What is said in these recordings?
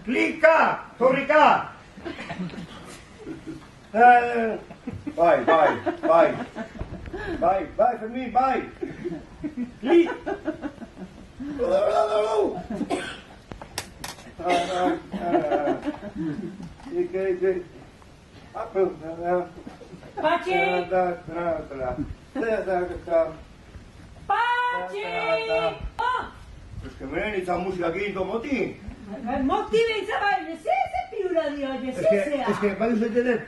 Klika! Korrika! Bai, Fermin, bai! Klik! Patxi! Patxi! Ez que menen izan musika ginto moti. Moti behitza bai, ze piura dio, zezea. Ez que, bai uste dut,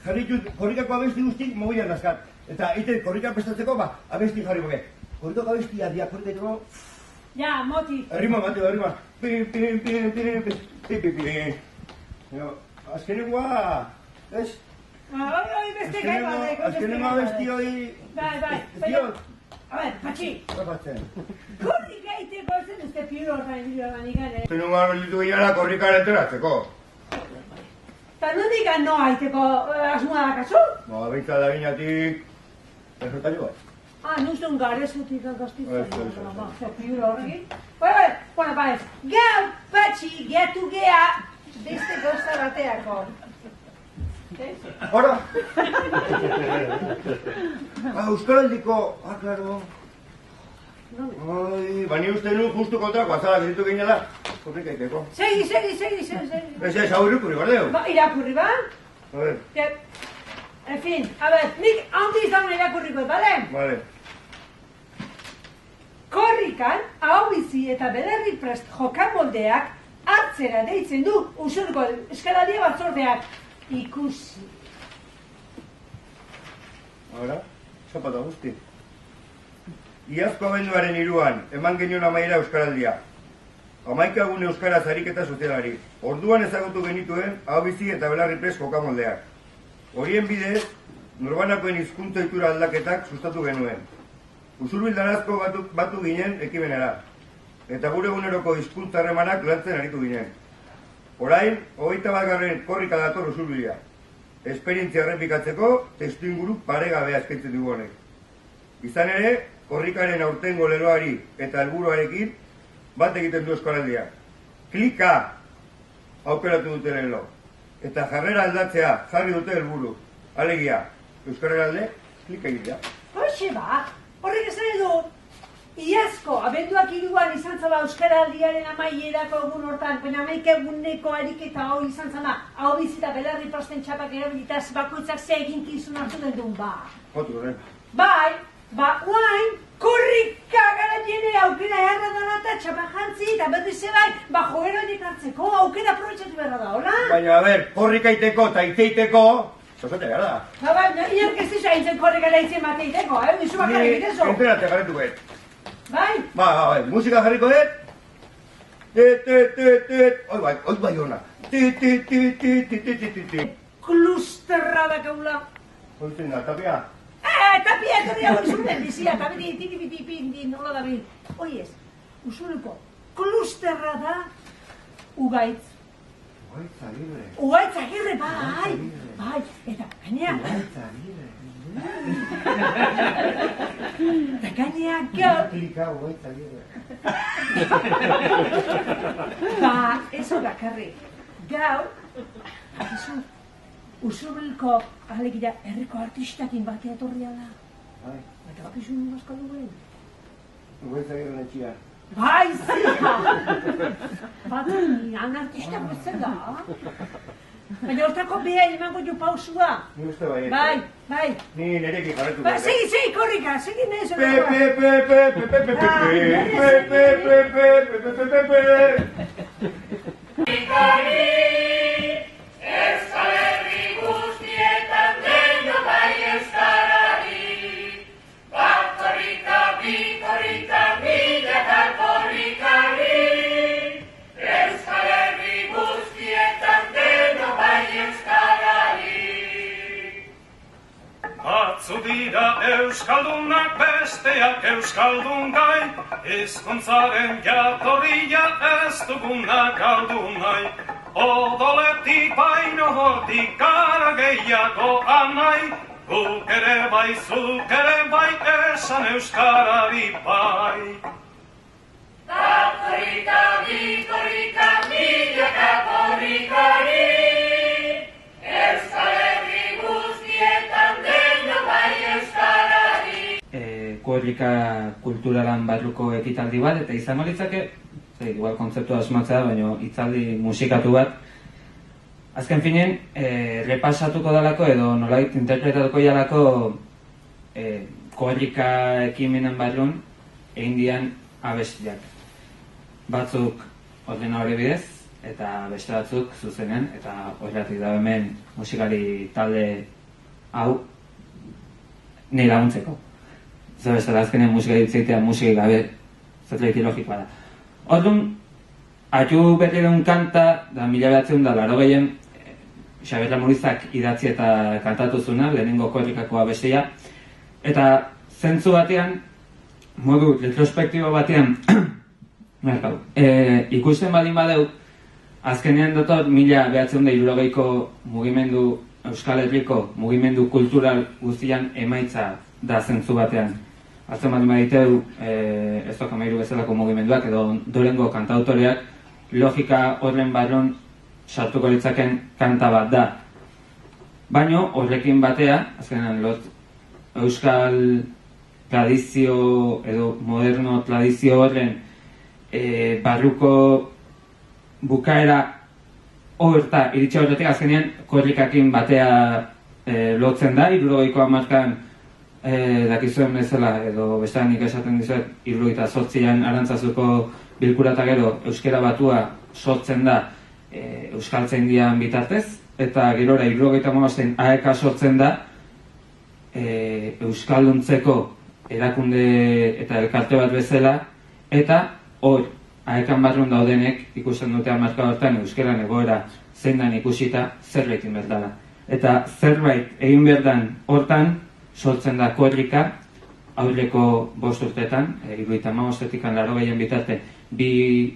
jarritut korrikako abesti guztik mobilan daskat. Eta ite korrika prestatzeko, abesti jarri boke. Korrikako abestia dia, korrikako... Ja, moti. Arrima, Mateo, arrima. Pim. Azkenengoa, ez? Hori beste gai badeko. Azkenengoa abesti hori... Bai. A ber, Patxi. Zapatzen. Korrika iteko zen uste piura horrein biloan ikane. Azkenengoa gelditu ginala korrikara enteratzeko. Eta nondik noa iteko asmoa dakazu? Beintza da ginatik... Errotaio bat. Nuzun garezutik agaztitzen. Eso. Piura horrekin. Bueno, gau, Patxi, geatu gea, beste gauza bateako. Hora! Euskaraldiko... Claro. Bani uste nuen justu kontrako, azala geritu ginela, korrika iteko. Segi. Ez, hau irakurri, bardeu? Irakurri, ba? A ver. En fin, a ver, nik handi izan irakurriko, bale? Vale. Korrikan, hau bizi eta belerri prest jokamoldeak hartzera deitzen du Usurko Euskaradia Batzordeak. Ikusi. Ahora, zapata guzti. Iazko abenduaren 3an, eman genion amaiera Euskaraldia. 11 egun Euskaraz ariketa sozialari. Orduan ezagutu genituen hau bizi eta belarri prest jokamoldeak. Horien bidez, norbanakoen hizkuntza ohitura aldaketak sustatu genuen. Usurbildarazko batu ginen ekimenera. Eta gure eguneroko hizkuntza harremanak lantzen aritu ginen. Orain, 21. korrika dator Usurbilia. Esperientzia errepikatzeko testuinguru paregabea eskaintzen dugu honek. Izan ere, korrikaren aurtengo leloari eta helburuarekin bat egiten du Euskaraldia. Klika! Aukeratu dute lelo. Eta jarrera aldatzea jarri dute helburu. Alegia, Euskararen alde, klika egitea. Hoxe ba, horrek esan edo, iazko, abenduak 3an izan zala Euskaraldiaren amaierako egun hortan, baina 11 eguneko ariketa hau izan zala, hau bizita belarri prosten txapak erabilitaz bakoitzak ze eginkizun hartu den duen, ba. Jotu, horren. Bai, guain, korrika gara jene aukera erradala eta txapak jantzi, eta berriz ebai, joera horiek hartzeko, aukera aprobetxatu behar da, hola? Baina, a ber, korrika iteko eta itzeiteko, zozate gara da. Baina, inork ez dizu haintzen korrika daitzen mateiteko, nizu bakarrik egitezo. Ni enterate jarretu bet. Bai? Bai, musika jarriko dut. Oi bai hona. Klusterra dakaula. Oitzen da, tapia. Tapia etorri hau izurren bizia, eta beti tiri nola da bil. Oiez, usuriko, klusterra da Ugaitz. Ugaitz Agirre, bai. Eta gainea. Ugaitz Agirre. Eta gainea gau. Klika Ugaitz Agirre. Eso bakarrik. Gau, Usurbilko alegia herriko artistakin batea etorria da. Bai. Eta bakizu nuen askaldu guen. Ugaitz Agirre netxia. Bai, zira! Han artista guetzen da. Baina hortako beha emango jo pausua. Ni uste bai. Bai. Ni nerekin jarretu. Segi, korrika, segi nahi zuen. Euskal Herri guztietan deino bai euskarari. Bat korrika, bi korrika, milaka korrikari. Euskal Herri guztietan deino bai euskarari. Batzu dira euskaldunak besteak euskaldun gai, hizkuntzaren jatorria ez dugunak galdu nahi. Odoletik baino hortik gara gehiago anai, guk ere bai, zuk ere bai, esan euskarari bai. korrika kulturalan barruko ekitaldi bat, eta izango litzake, igual kontzeptua asmatzea, baina hitzaldi musikatu bat, azken finen, repasatuko dalako edo nolait interpretatuko jalako korrika ekimenen barrun egin dian abestiak. Batzuk ordenadore bidez, eta beste batzuk zuzenean, eta horretik da hemen musikari talde hau nahi laguntzeko. Zer bestela azkenean musika ditzeitea musiki gabe zerbait logikoa da. Orduan, Atu berri duen kanta, da 1980 Xabier Lamurizak idatzi eta kantatu zuna, lehenengo korrikako abestia. Eta zentzu batean, modu retrospektibo batean, ikusten baldin badeu, azkenean dator 1960ko mugimendu, Euskal Herriko mugimendu kultural guztian emaitza da zentzu batean. Azten baldin baditeu, ez dokamairu bezalako mugimenduak edo dorengo kantautoreak, logika horren barron sartuko litzaken kanta bat da. Baina horrekin batea, azkenean euskal tradizio edo moderno tradizio horren barruko bukaera horta iritsi horretik azkenean korrikakin batea lotzen da, 70ko hamarkadan dakizuen bezala, edo bestean nik esaten dizuet, 78an Arantzazuko bilkura eta gero euskera batua sortzen da euskaltzaindian bitartez, eta gerora 75an AEK sortzen da euskalduntzeko erakunde eta elkarte bat bezala, eta hor AEKan barrun daudenek ikusten dute hamarka hortan euskeran egoera zein dan ikusita zerbait egin behar dela. Eta zerbait egin behar dan hortan sortzen da korrika aurreko 5 urteetan, 75etik 80 bitarte, 2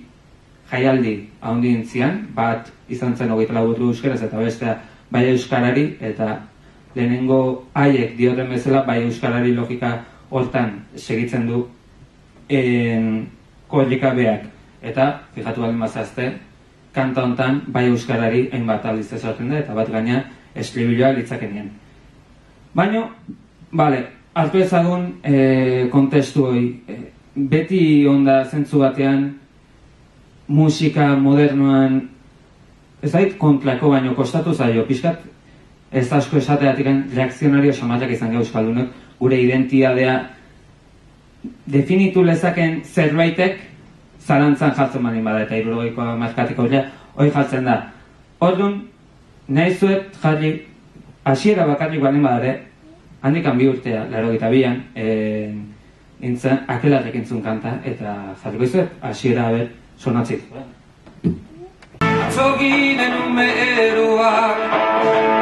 jaialdi haundi intzian, bat izan zen 24 urte euskeraz eta bestea bai euskarari, eta lehenengo haiek dioten bezala bai euskarari logika hortan segitzen du korrika beak. Eta, fijatu baldin bazazte, kanta hontan bai euskarari hainbat aldiz esaten da, eta bat gaina estribilloa litzakenean. Baina, hartu ezagun kontestu hori, beti onda zentzu batean musika modernoan ez dait kontrako baino kostatu zaio, pixkat ez asko esateatik reakzionario samarrak izan gehu euskaldunok, gure identitatea definitu lezaken zerbaitek zalantzan jartzen baldin bada, eta 70ko hamarkadeko hori jartzen da. Orduan, nahi zuet jarri hasiera bakarrik baldin badare, handikan 2 urtea, 82an, Akelarrek entzun kanta, eta jarriko izuet, hasiera haber sonatzik. Atzoginen ume eroak,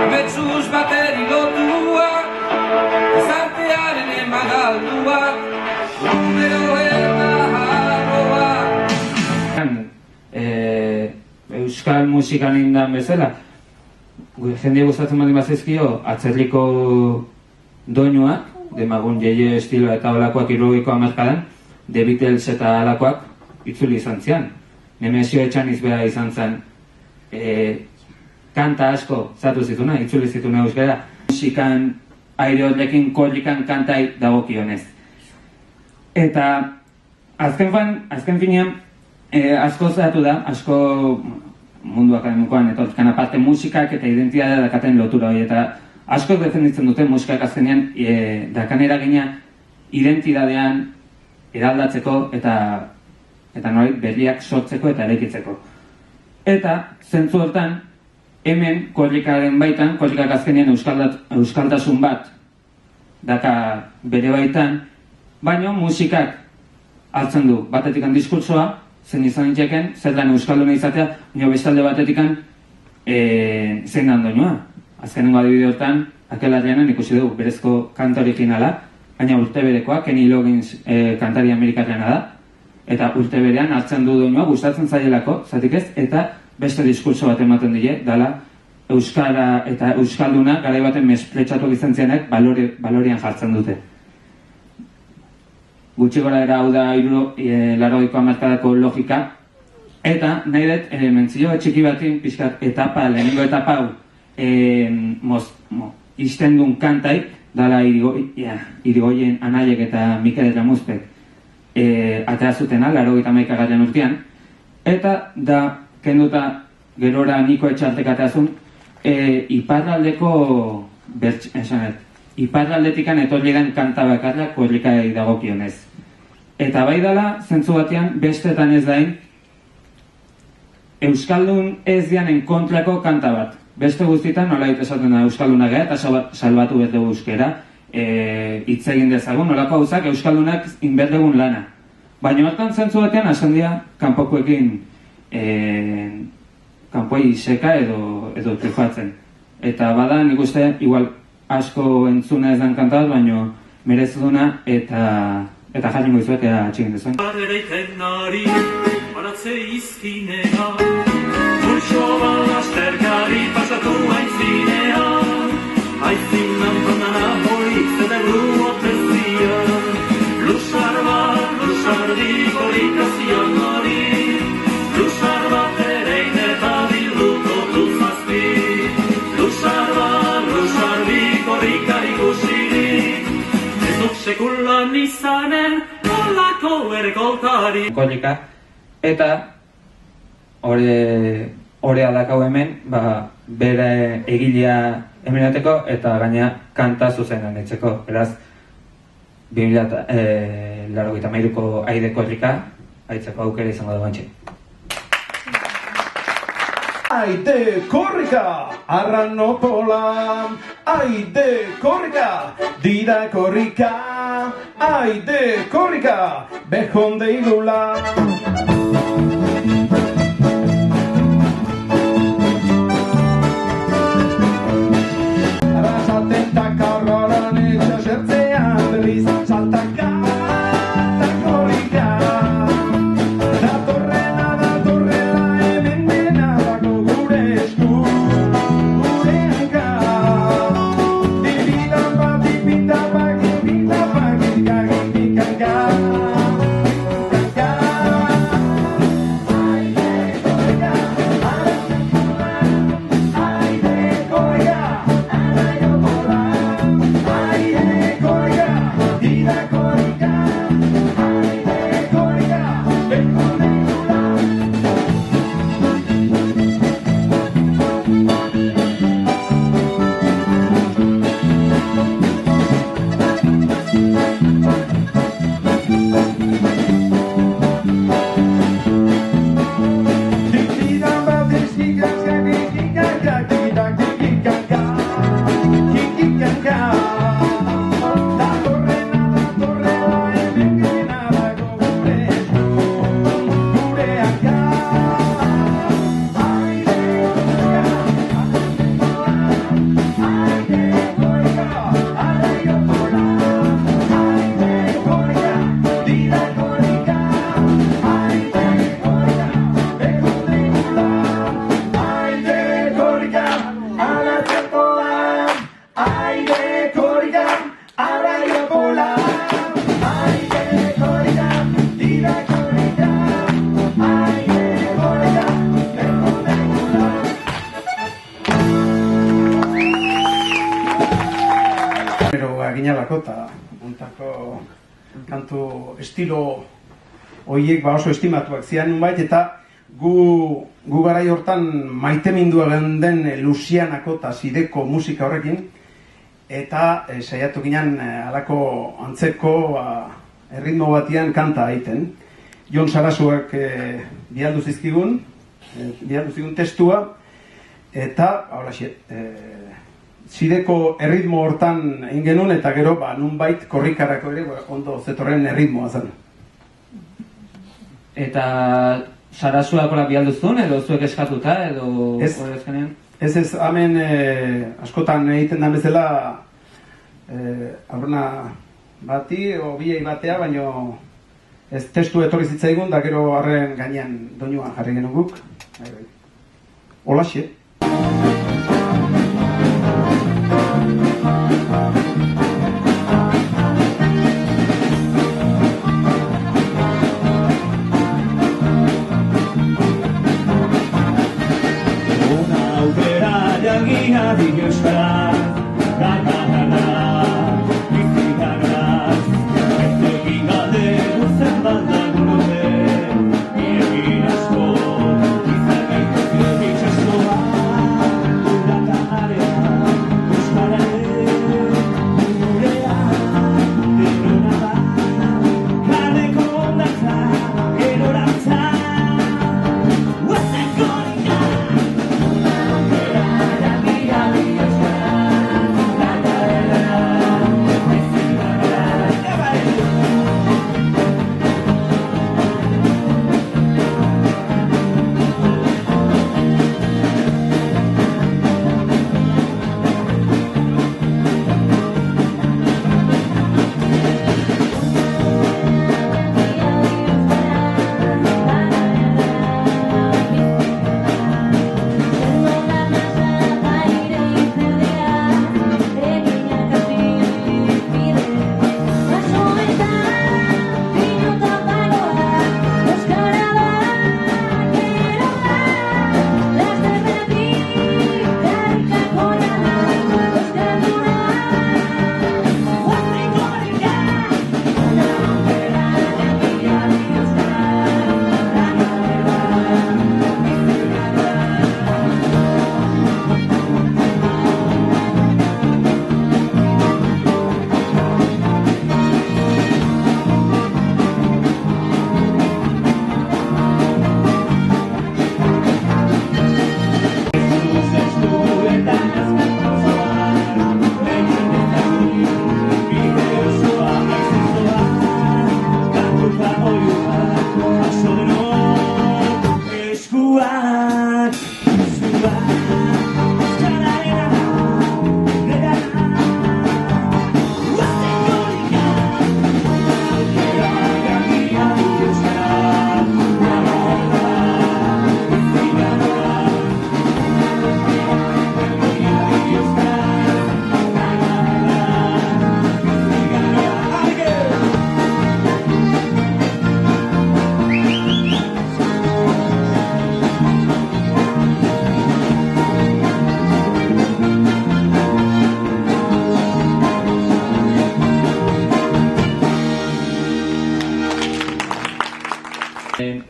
ametsuz bateri lotuak, ezartearen emagalduak, numeroen maharroak. Euskal musikan indan bezala, jende gustatzen baldin bazizkio, atzerriko doinuak, Demagun Jeje estiloa eta olakoak 70ko hamarkadan, The Beatles eta alakoak itzuli izan zian. Nemesio Etxaniz beha izan zen kanta asko zatu zituna, itzuli zituna euskara. Musikan aire horrekin korrikan kantai dagokionez. Eta azken finean asko zatu da, asko mundu akademikoan etortzikan aparte musikak eta identitatea dakaten lotura hori, eta asko defenditzen dute musikak azkenean dakan eragina identitatean eraldatzeko eta norit berriak sortzeko eta eraikitzeko. Eta zentzu hortan, hemen korrikaren baitan, korrikak azkenean euskaltasun bat daka bere baitan, baina musikak hartzen du batetikan diskurtsoa, zen izan ditzeken, zer lan euskalduna izatea, baina bestalde batetikan zein dan doinua. Azkenengo adibide hortan, Akelarrianen ikusi dugu berezko kanta originala, baina urte berekoa, Kenny Loggins kantari amerikarriana da, eta urte berean hartzen du doinua, gustatzen zailelako, zatik ez, eta beste diskurtso bat ematen die, dala euskara eta euskalduna garai baten mespretxatu izan zianek balorean jartzen dute. Gutxi gora era hau da 80ko hamarkadako logika, eta nahi dut mentzio txiki batin pixkat etapa, lehenengo etapa hau izten duen kantai, dala Irigoyen Anaiek eta Mikel Etramuzpek atera zutena, 81. urtean, eta da, kenduta gerora Niko Etxartek aterazun, iparraldetikan etorri den kanta bakarra korrikai dagokionez. Eta bai dela, zentzu batean, bestetan ez dain, Euskaldun ez dianen kontrako kanta bat. Beste guztietan, nolait esaten da Euskaldunak gara, eta salbatu behar dugu euskera, hitz egin dezagun, nolako gauzak Euskaldunak inberdegun lana. Baina hortan zentzu batean, hasten dira, kanpokoekin, kanpoi seka edo trifatzen. Eta bada, nik uste, igual asko entzuna ez den kantat, baina merezuduna eta jarringo izuek eda atxegin dezuen. Ereiten nari, baratze izkinea, Urxo balasterkari pasatu aitzinean, aitzinan bandana horik zederu otezia, lusar dikorik hori, lusar bat erein eta bilduko duzazpi, lusar dikorik arikusirik, ez duk sekulan izanen, olako ergoltari. Korrika, eta Horea dakau hemen, bere egilea eminateko eta gaina kanta zuzenan etzeko. Beraz, 2083ko Aide Korrika, aitzeko aukera izango da bantxe. Aide Korrika, arranopola, Aide Korrika, dida korrika, Aide Korrika, behonde igula. Arrasatentak aurroran etxasertzean berriz, saltaka, eta korrika. Datorrela, hemen dena dago gure esku, gure hanka. Dibidapa, gipikaka, ginalako eta ontako kantu estilo horiek oso estimatuak zian nunbait, eta gu garai hortan maitemindua den Luzianako eta Zideko musika horrekin, eta saiatu ginen halako antzeko erritmo batian kanta egiten. Jon Sarasuak bialdu zizkigun testua, eta Zideko erritmo hortan egin genuen, eta gero nunbait korrikarako ere ondo zetorren erritmoa zen. Eta Sarasuak bialdu zuen, edo zuek eskatuta, edo horrezkenean? Ez, hemen askotan egiten den bezala aurrena bati, o biei batea, baino ez testu etorri zitzaigun, da gero harren gainean doinuan jarri genuen guk. Holaxe. Una aukera jangia dik euskara, da,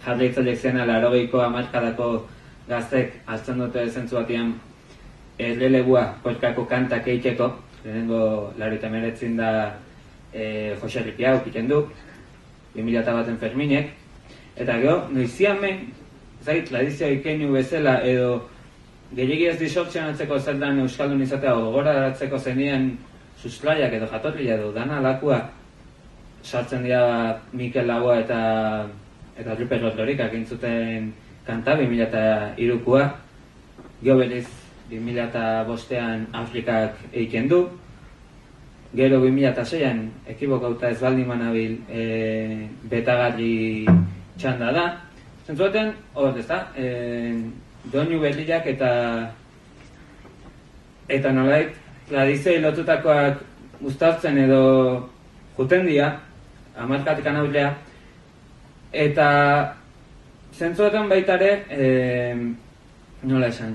Jarraitzaileek zena 80ko hamarkadako gaztek hartzen dute zentzu batean lelegua polkako kantak egiteko, lehenengo 89 da Jose Ripiau egiten du, 2001 Ferminek, eta gero, noizian men, ezagit, tradizioa ikeinu bezala edo gehiagi ez disortzionatzeko zeldan euskaldun izatea gogoraratzeko zenien sustraiak edo jatorria edo dana alakua sartzen dira Mikel Laboa eta Rupert Lotlorik egin zuten kanta 2003koa, gero berriz 2005an Afrikak egiten du, gero 2006an ekibokauta ez baldin manabil betagarri txanda da. Zentzuaten, hor ez da, doinu berriak eta nolait tradizioi lotutakoak uztartzen edo juten dira, hamarkatik aurrea, eta zentzuetan baita ere, nola esan,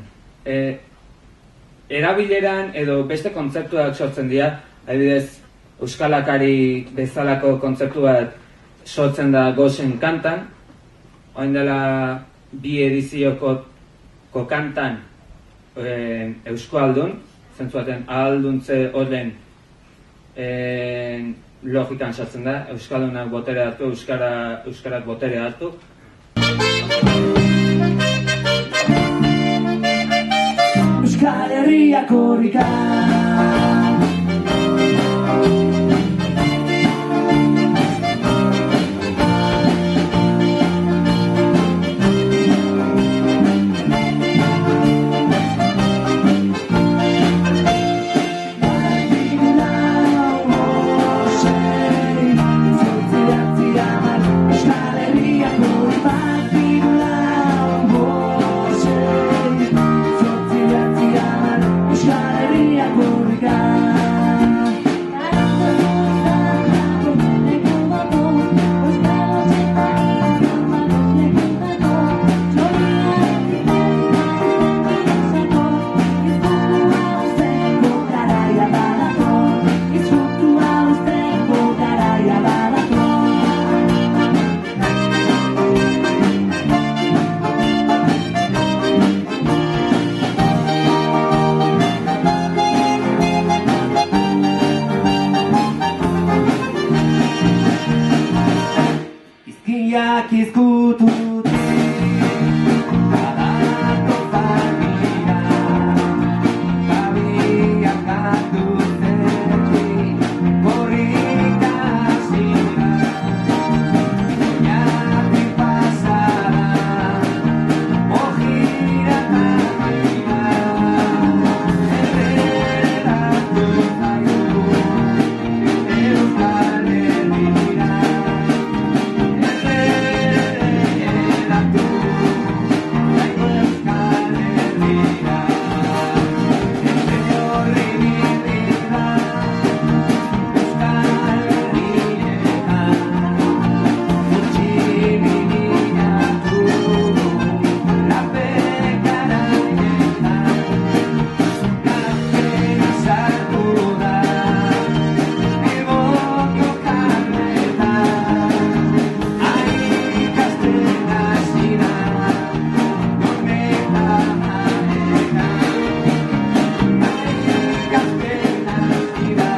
erabileran edo beste kontzeptuak sortzen dira, adibidez, euskalakari bezalako kontzeptu bat sortzen da Gozen kantan, orain dela 2 edizioko kantan euskaldun, zentzuaten ahalduntze horren logikan sartzen da, euskaldunak botere hartu, euskarak botere hartu. Euskal Herriak korrikan Euskal Herriak korrikan Begiak izkututik Badako familia Babiak hartu zetik Korrika zira Oñatik pasara Ojira tamia Erreratu zaitu Euskal Herria Erreratu zaitu Euskal Herria Entre horri birrira Euskal Herrietan Utsi bilinatu Lapekaraietan Gaztena sartu da Bilboko karnetan Aikasten hasi da Normeta manekan Aikasten hasi da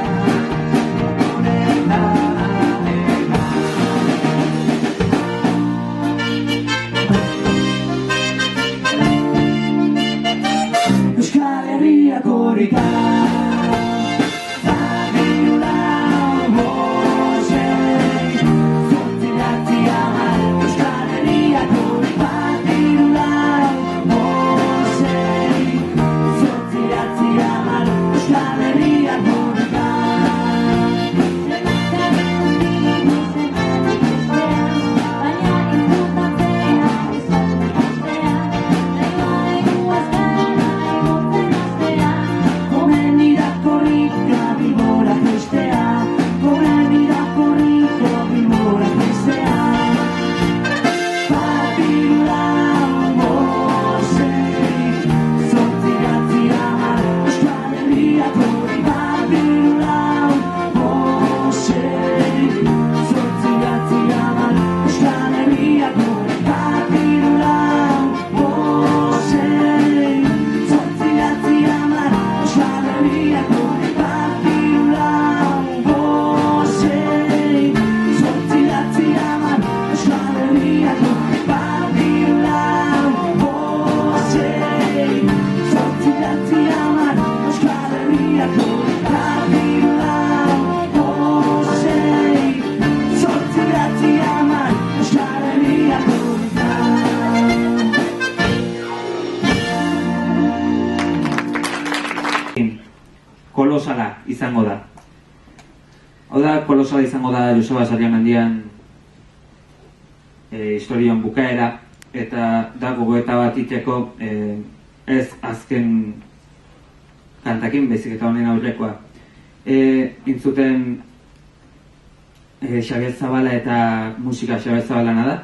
Normeta manekan Euskal Herria korrika Zagirula bosei Zortziratzi hamar Euskal Herria korrika Zagirula bosei Zortziratzi hamar Euskal Herria korrika Komen irakorrika Bilbora jaistea Komen irakorrika Bilbora jaistea Zagirula bosei Zortziratzi hamar Euskal Herria korrika Zagirula bosei Zortziratzi hamar Euskal Herria korrika Zagirula bosei Zortziratzi hamar Euskal Herria korrika Zagirula bosei Zortziratzi hamar Euskal Herria korrika Zagirula bosei Zortziratzi hamar Euskal Herria korrika Zagirula bosei Zortziratzi hamar Euskal Herria korrika kolosala izango da. Hau da, kolosala izango da Joseba Sarriamendian historian bukaera, eta da gogoeta bat iteko ez azken kantakin, baizik eta honen aurrekoa. Intzuten Xabier Zabala eta musika Xabier Zabalana da,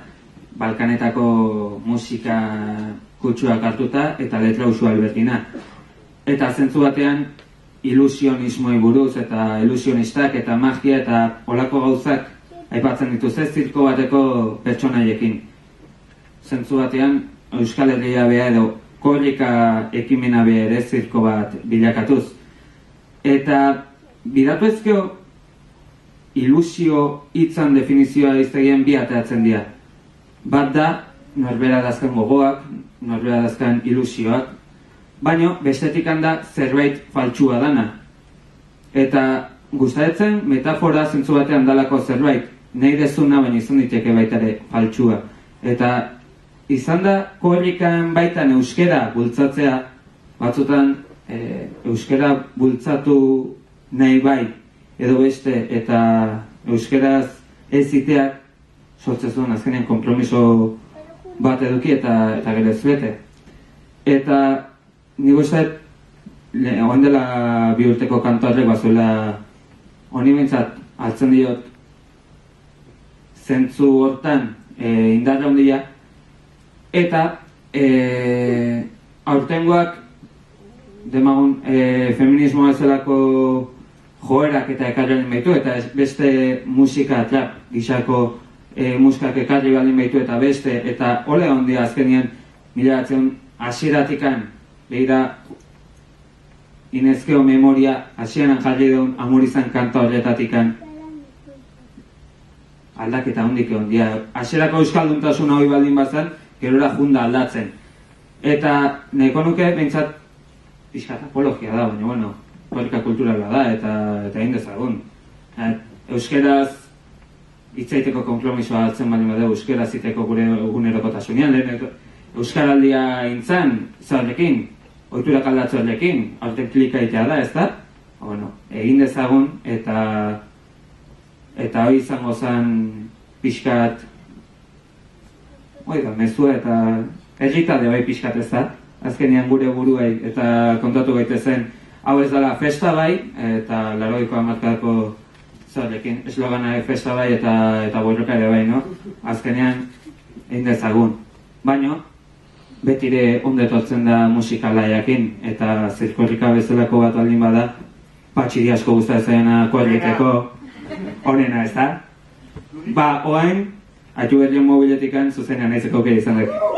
Balkanetako musika kutsuak hartuta eta letra Usu Albertina. Eta zentzu batean ilusionismoi buruz eta ilusionistak eta magia eta olako gauzak aipatzen dituzte zirko bateko pertsonaiekin. Zentzu batean Euskal Herria bea edo korrika ekimena bea ere zirko bat bilakatuz. Eta bidatu ezkeo ilusio hitzan definizioa iztegien bi ateratzen dira. Bat da, norbera dazkan gogoak, norbera dazkan ilusioak, baino bestetik handa zerbait faltsua dana. Eta gustatzen metafora zentzu batean dalako zerbait, nahi dezuna baina izan diteke baita ere faltsua. Eta izan da korrikan baitan euskera bultzatzea, batzutan euskera bultzatu nahi bai edo beste eta euskeraz ez iteak sortzezuen azkenean konpromiso bat eduki eta gero ez bete. Eta nik uste egon dela 2 urteko kantuarrek bazuela honi bintzat hartzen diot zentzu hortan indarra handia eta aurtengoak demagun feminismoa zelako joerak eta ekarren baitu eta beste musika trap gisako muskak ekarri baldin baitu eta beste eta ole handia azkenean milatzen hasieratikan behira Inezkeo memoria hasieran jarri duen Amurizan kanta horretatikan aldaketa hondik egon dira. Hasierako euskalduntasuna hori baldin bazan, gerora junda aldatzen. Eta nahiko nuke, behintzat, pixkat apologia da, baina, bueno, korrika kulturala da, eta egin dezagun. Euskeraz hitzaiteko konpromisoa hartzen baldin badeu, euskeraz hiteko gure egunerokotasunean, lehen euskaraldia intzan, zaudekin, ohiturak aldatzualekin, aurten klika egitea da, ez da? Bueno, egin dezagun, eta hori izango zen pixkat, mezua eta egitade bai pixkat, ez da? Azkenean gure buruei, eta kontatu gaitezen, hau ez dela festa bai, eta 80ko hamarkadako zaudekin, eslogana festa bai eta borroka ere bai, no? Azkenean egin dezagun. Baina, betire ondetortzen da musikalaiakin, eta zirkorrika bezalako bat baldin bada, patxiri asko gustatzen koaliteko onena, ez da? Ba, oain, atu berrion mobiletikan zuzenean aizeko kere izan dut.